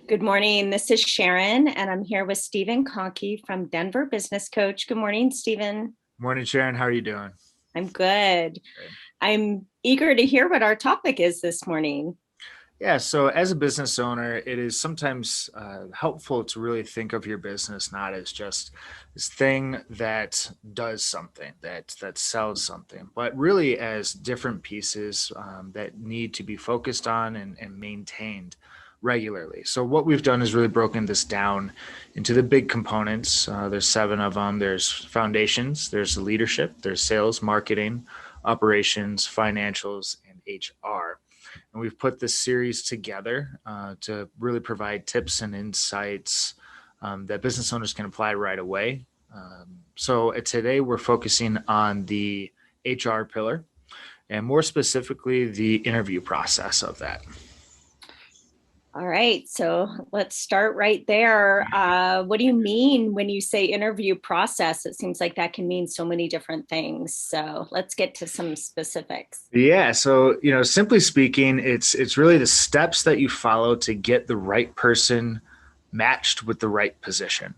Good morning. This is Sharon, and I'm here with Stephen Conkey from Denver Business Coach. Good morning, Stephen. Morning, Sharon. How are you doing? I'm good. Good. I'm eager to hear what our topic is this morning. Yeah, so as a business owner, it is sometimes helpful to really think of your business not as just this thing that does something, that sells something, but really as different pieces that need to be focused on and maintained regularly. So what we've done is really broken this down into the big components. There's seven of them. There's foundations, there's leadership, there's sales, marketing, operations, financials, and HR. And we've put this series together to really provide tips and insights that business owners can apply right away. So today we're focusing on the HR pillar and more specifically the interview process of that. All right, so let's start right there. What do you mean when you say interview process? It seems like that can mean so many different things. So let's get to some specifics. Yeah, so simply speaking, it's really the steps that you follow to get the right person matched with the right position.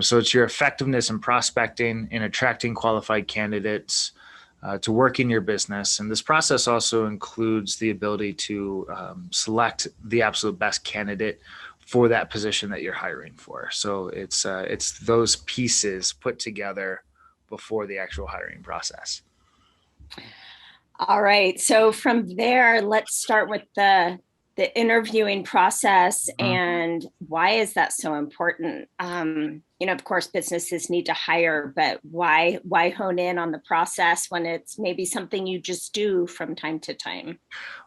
So it's your effectiveness in prospecting and attracting qualified candidates to work in your business. And this process also includes the ability to select the absolute best candidate for that position that you're hiring for. So it's those pieces put together before the actual hiring process. All right. So from there, let's start with the interviewing process Mhm. and why is that so important? Of course, businesses need to hire, but why hone in on the process when it's maybe something you just do from time to time?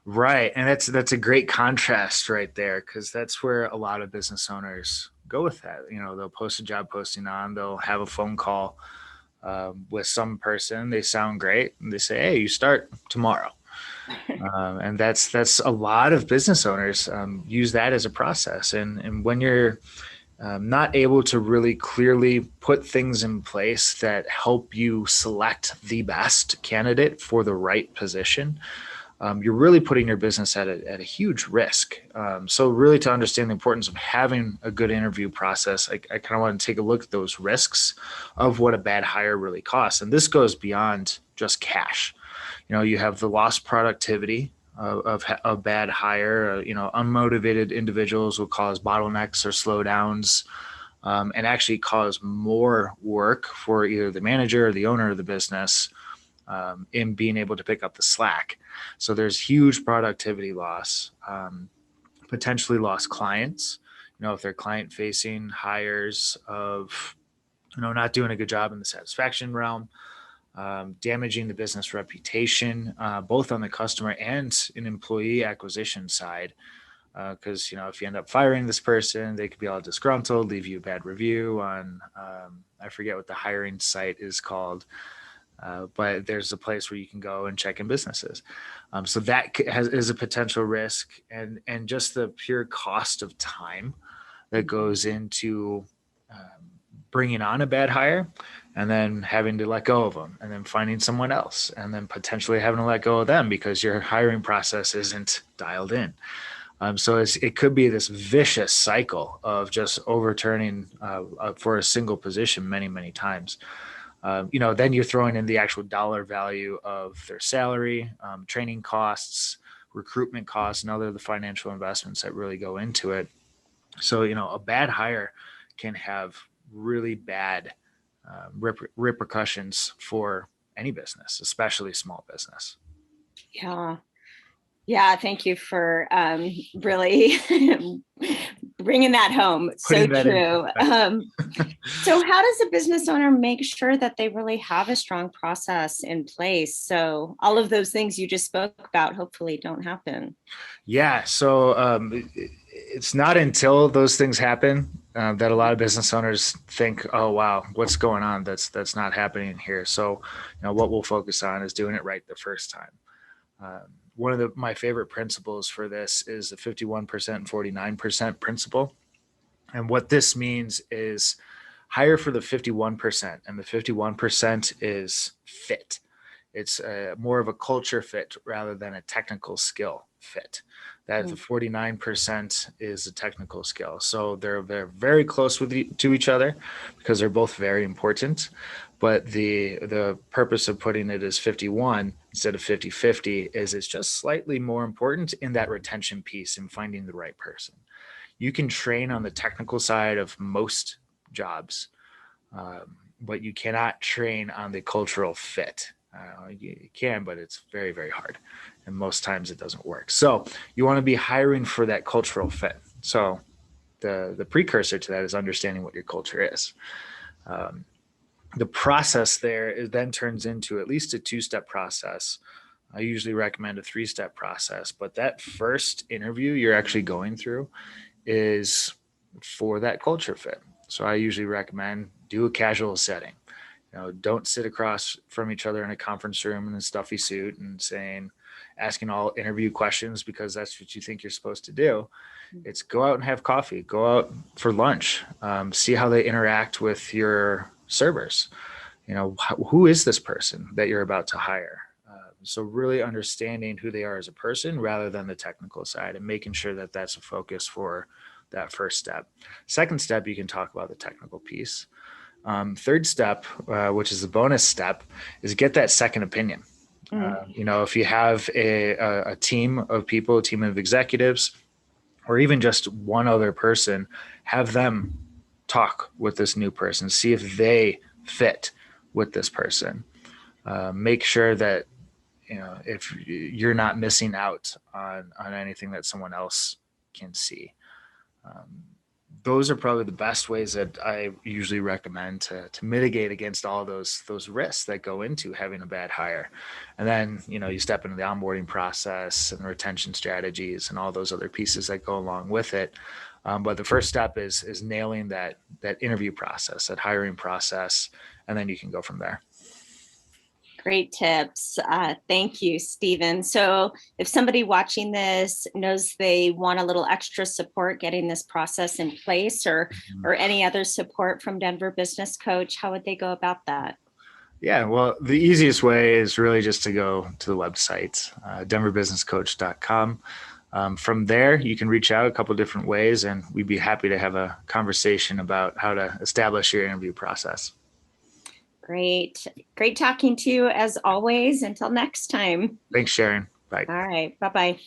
Right, and that's a great contrast right there because that's where a lot of business owners go with that. They'll post a job posting on, they'll have a phone call with some person. They sound great, and they say, "Hey, you start tomorrow." And that's a lot of business owners use that as a process. And when you're not able to really clearly put things in place that help you select the best candidate for the right position, you're really putting your business at a huge risk. So really to understand the importance of having a good interview process, I kind of want to take a look at those risks of what a bad hire really costs. And this goes beyond just cash. You have the lost productivity of a bad hire. Unmotivated individuals will cause bottlenecks or slowdowns, and actually cause more work for either the manager or the owner of the business in being able to pick up the slack. So there's huge productivity loss, potentially lost clients. If they're client facing hires of, not doing a good job in the satisfaction realm, damaging the business reputation, both on the customer and an employee acquisition side. Because if you end up firing this person, they could be all disgruntled, leave you a bad review on, I forget what the hiring site is called, but there's a place where you can go and check in businesses. So that is a potential risk, and just the pure cost of time that goes into bringing on a bad hire and then having to let go of them and then finding someone else and then potentially having to let go of them because your hiring process isn't dialed in. So it could be this vicious cycle of just overturning for a single position many, many times. Then you're throwing in the actual dollar value of their salary, training costs, recruitment costs, and other the financial investments that really go into it. So, a bad hire can have really bad repercussions for any business, especially small business. Yeah. Yeah, thank you for really bringing that home. So Putting that in true. perspective. So, how does a business owner make sure that they really have a strong process in place so all of those things you just spoke about hopefully don't happen? Yeah. So it's not until those things happen that a lot of business owners think, "Oh, wow, what's going on? That's not happening here." So, what we'll focus on is doing it right the first time. One of my favorite principles for this is the 51% and 49% principle. And what this means is hire for the 51%, and the 51% is fit. It's more of a culture fit rather than a technical skill fit. That the 49% is a technical skill. So they're very close to each other because they're both very important. But the purpose of putting it as 51 instead of 50-50 is it's just slightly more important in that retention piece and finding the right person. You can train on the technical side of most jobs, but you cannot train on the cultural fit. You can, but it's very, very hard. And most times it doesn't work. So you want to be hiring for that cultural fit. So the precursor to that is understanding what your culture is. The process there is then turns into at least a 2-step process. I usually recommend a 3-step process, but that first interview you're actually going through is for that culture fit. So I usually recommend do a casual setting. Don't sit across from each other in a conference room in a stuffy suit and asking all interview questions because that's what you think you're supposed to do. It's go out and have coffee, go out for lunch, see how they interact with your servers. Who is this person that you're about to hire? So really understanding who they are as a person rather than the technical side and making sure that that's a focus for that first step. Second step, you can talk about the technical piece. Third step, which is the bonus step, is get that second opinion. If you have a team of people, a team of executives, or even just one other person, have them talk with this new person, see if they fit with this person. Make sure that if you're not missing out on anything that someone else can see. Those are probably the best ways that I usually recommend to mitigate against all those risks that go into having a bad hire. And then, you step into the onboarding process and retention strategies and all those other pieces that go along with it. But the first step is nailing that interview process, that hiring process, and then you can go from there. Great tips. Thank you, Stephen. So if somebody watching this knows they want a little extra support getting this process in place or any other support from Denver Business Coach, how would they go about that? Yeah, well, the easiest way is really just to go to the website, denverbusinesscoach.com. From there, you can reach out a couple different ways, and we'd be happy to have a conversation about how to establish your interview process. Great. Great talking to you as always. Until next time. Thanks, Sharon. Bye. All right. Bye-bye.